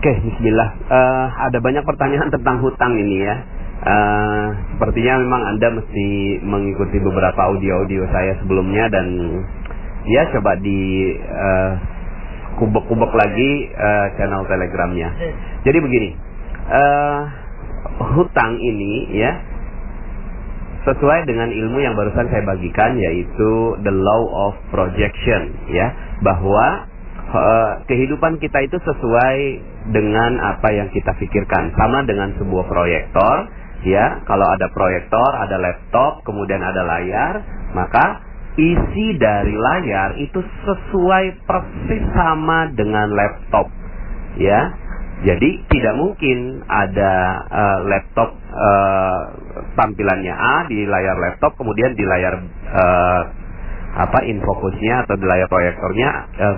Oke, bismillah. Ada banyak pertanyaan tentang hutang ini ya. Sepertinya memang Anda mesti mengikuti beberapa audio-audio saya sebelumnya dan ya coba di kubek-kubek lagi channel Telegramnya. Jadi begini, hutang ini ya sesuai dengan ilmu yang barusan saya bagikan, yaitu the law of projection ya, bahwa kehidupan kita itu sesuai dengan apa yang kita pikirkan. Sama dengan sebuah proyektor ya, kalau ada proyektor, ada laptop, kemudian ada layar, maka isi dari layar itu sesuai persis sama dengan laptop ya. Jadi tidak mungkin ada laptop tampilannya A di layar laptop, kemudian di layar infocusnya atau di layar proyektornya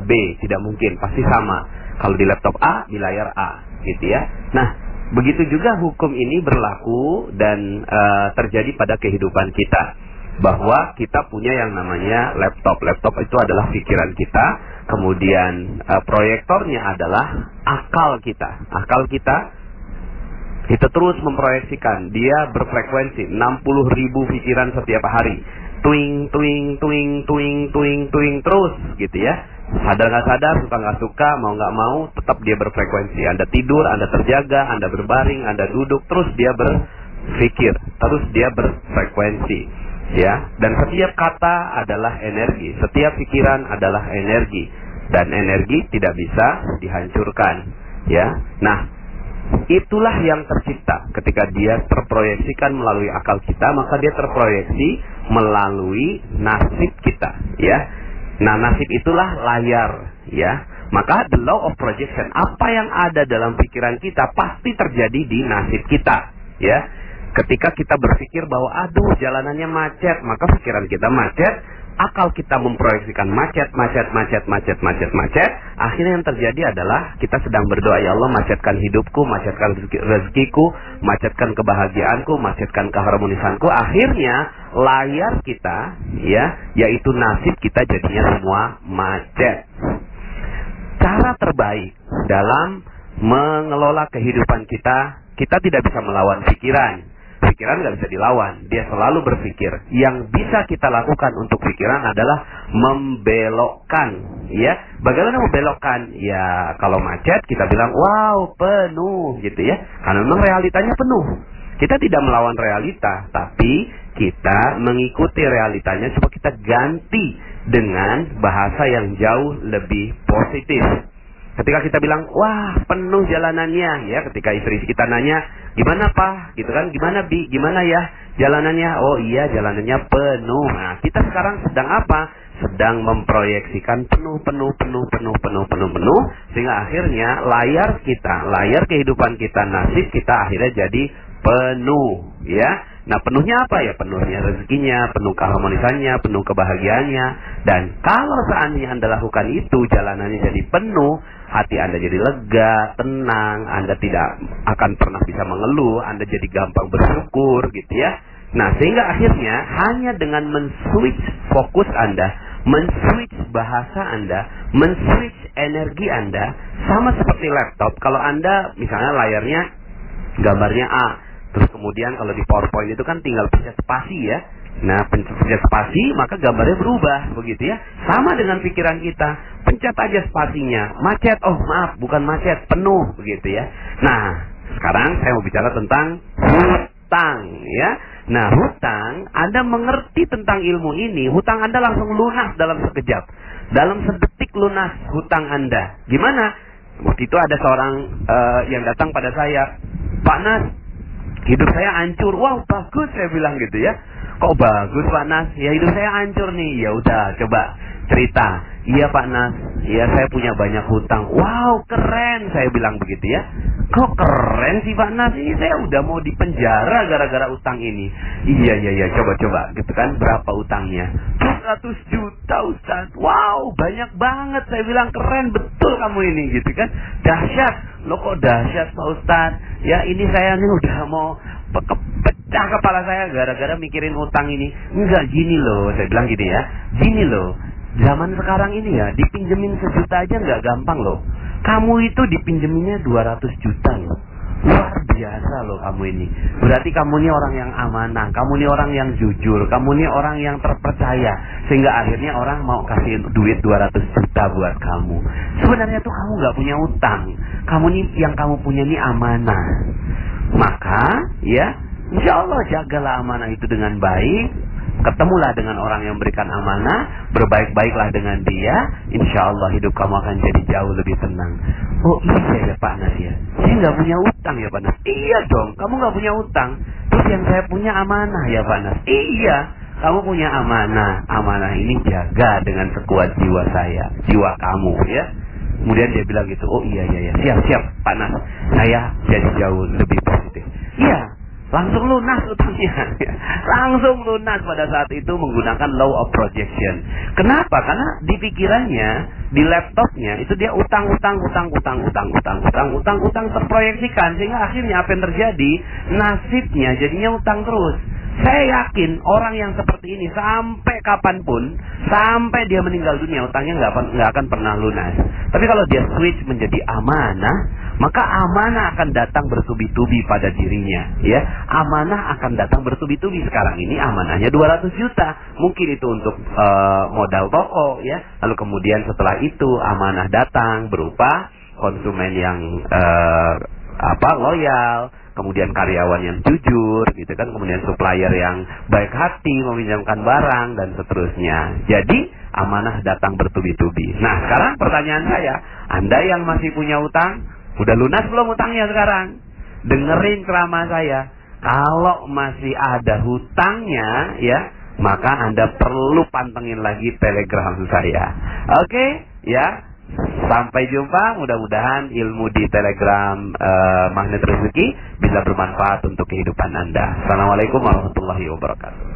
B. Tidak mungkin, pasti sama. Kalau di laptop A, di layar A, gitu ya. Nah, begitu juga hukum ini berlaku dan terjadi pada kehidupan kita, bahwa kita punya yang namanya laptop. Laptop itu adalah pikiran kita, kemudian proyektornya adalah akal kita. Akal kita itu terus memproyeksikan, dia berfrekuensi 60.000 pikiran setiap hari. Twing, twing, twing, twing, twing, twing terus gitu ya. Sadar nggak sadar, suka nggak suka, mau nggak mau, tetap dia berfrekuensi. Anda tidur, Anda terjaga, Anda berbaring, Anda duduk, terus dia berpikir, terus dia berfrekuensi ya. Dan setiap kata adalah energi, setiap pikiran adalah energi, dan energi tidak bisa dihancurkan ya. Nah, itulah yang tercipta ketika dia terproyeksikan melalui akal kita, maka dia terproyeksi melalui nasib kita ya. Nah, nasib itulah layar ya. Maka the law of projection, apa yang ada dalam pikiran kita pasti terjadi di nasib kita ya. Ketika kita berpikir bahwa aduh jalanannya macet, maka pikiran kita macet, akal kita memproyeksikan macet. Akhirnya yang terjadi adalah kita sedang berdoa, ya Allah macetkan hidupku, macetkan rezekiku, macetkan kebahagiaanku, macetkan keharmonisanku. Akhirnya layar kita ya, yaitu nasib kita, jadinya semua macet. Cara terbaik dalam mengelola kehidupan kita, kita tidak bisa melawan pikiran. Pikiran nggak bisa dilawan, dia selalu berpikir. Yang bisa kita lakukan untuk pikiran adalah membelokkan ya. Bagaimana membelokkan? Ya kalau macet kita bilang wow penuh gitu ya, karena memang realitanya penuh. Kita tidak melawan realita, tapi kita mengikuti realitanya supaya kita ganti dengan bahasa yang jauh lebih positif. Ketika kita bilang, wah penuh jalanannya ya, ketika istri kita nanya, gimana Pak? Gitu kan, gimana Bi? Gimana ya jalanannya? Oh iya jalanannya penuh. Nah kita sekarang sedang apa? Sedang memproyeksikan penuh. Sehingga akhirnya layar kita, layar kehidupan kita, nasib kita akhirnya jadi penuh ya. Nah penuhnya apa ya? Penuhnya rezekinya, penuh keharmonisannya, penuh kebahagiaannya. Dan kalau seandainya Anda lakukan itu, jalanannya jadi penuh, hati Anda jadi lega, tenang, Anda tidak akan pernah bisa mengeluh, Anda jadi gampang bersyukur gitu ya. Nah sehingga akhirnya hanya dengan men-switch fokus Anda, men-switch bahasa Anda, men-switch energi Anda, sama seperti laptop. Kalau Anda misalnya layarnya gambarnya A, terus kemudian kalau di PowerPoint itu kan tinggal pencet spasi ya. Nah, pencet spasi maka gambarnya berubah begitu ya. Sama dengan pikiran kita, pencet aja spasinya, macet, oh maaf bukan macet, penuh begitu ya. Nah, sekarang saya mau bicara tentang hutang ya. Nah, hutang, Anda mengerti tentang ilmu ini, hutang Anda langsung lunas dalam sekejap. Dalam sedetik lunas hutang Anda. Gimana? Waktu itu ada seorang yang datang pada saya, Pak Nas, hidup saya hancur. Wow, bagus saya bilang gitu ya. Kok bagus Pak Nas? Ya hidup saya hancur nih. Ya udah, coba cerita. Iya Pak Nas, ya saya punya banyak hutang. Wow, keren saya bilang begitu ya. Kok keren sih Pak Nas? Ini saya udah mau dipenjara gara-gara utang ini. Iya, coba gitu kan. Berapa utangnya? 200 juta Ustaz. Wow, banyak banget. Saya bilang keren betul kamu ini gitu kan. Dahsyat. Loh kok dahsyat Pak Ustaz? Ya ini saya nih udah mau pecah kepala saya gara-gara mikirin utang ini. Enggak, gini loh, saya bilang gini ya. Gini loh, zaman sekarang ini ya, dipinjemin 1 juta aja nggak gampang loh. Kamu itu dipinjeminnya 200 juta loh. Luar biasa loh kamu ini. Berarti kamu ini orang yang amanah, kamu ini orang yang jujur, kamu ini orang yang terpercaya, sehingga akhirnya orang mau kasih duit 200 juta buat kamu. Sebenarnya tuh kamu gak punya utang. Kamu ini, yang kamu punya ini amanah. Maka ya, insya Allah jagalah amanah itu dengan baik. Ketemulah dengan orang yang berikan amanah, berbaik-baiklah dengan dia, insya Allah hidup kamu akan jadi jauh lebih tenang. Oh iya ya Pak Nas ya, saya nggak punya utang ya Pak Nas. Iya dong, kamu nggak punya utang. Terus yang saya punya amanah ya Pak Nas. Iya, kamu punya amanah. Amanah ini jaga dengan sekuat jiwa saya, jiwa kamu ya. Kemudian dia bilang gitu, oh iya siap Pak Nas, saya jadi jauh lebih positif. Iya. Langsung lunas utangnya. Langsung lunas pada saat itu menggunakan law of projection. Kenapa? Karena di pikirannya, di laptopnya itu dia utang terproyeksikan, sehingga akhirnya apa yang terjadi? Nasibnya jadinya utang terus. Saya yakin orang yang seperti ini sampai kapanpun, sampai dia meninggal dunia, utangnya nggak akan pernah lunas. Tapi kalau dia switch menjadi amanah, maka amanah akan datang bertubi-tubi pada dirinya. Ya, amanah akan datang bertubi-tubi. Sekarang ini amanahnya 200 juta, mungkin itu untuk modal toko, ya. Lalu kemudian setelah itu amanah datang berupa konsumen yang loyal. Kemudian karyawan yang jujur, gitu kan, kemudian supplier yang baik hati meminjamkan barang dan seterusnya. Jadi amanah datang bertubi-tubi. Nah, sekarang pertanyaan saya, Anda yang masih punya utang, udah lunas belum utangnya sekarang? Dengerin ceramah saya. Kalau masih ada hutangnya, ya, maka Anda perlu pantengin lagi Telegram saya. Oke, ya. Sampai jumpa, mudah-mudahan ilmu di Telegram Magnet Rezeki bisa bermanfaat untuk kehidupan Anda. Assalamualaikum warahmatullahi wabarakatuh.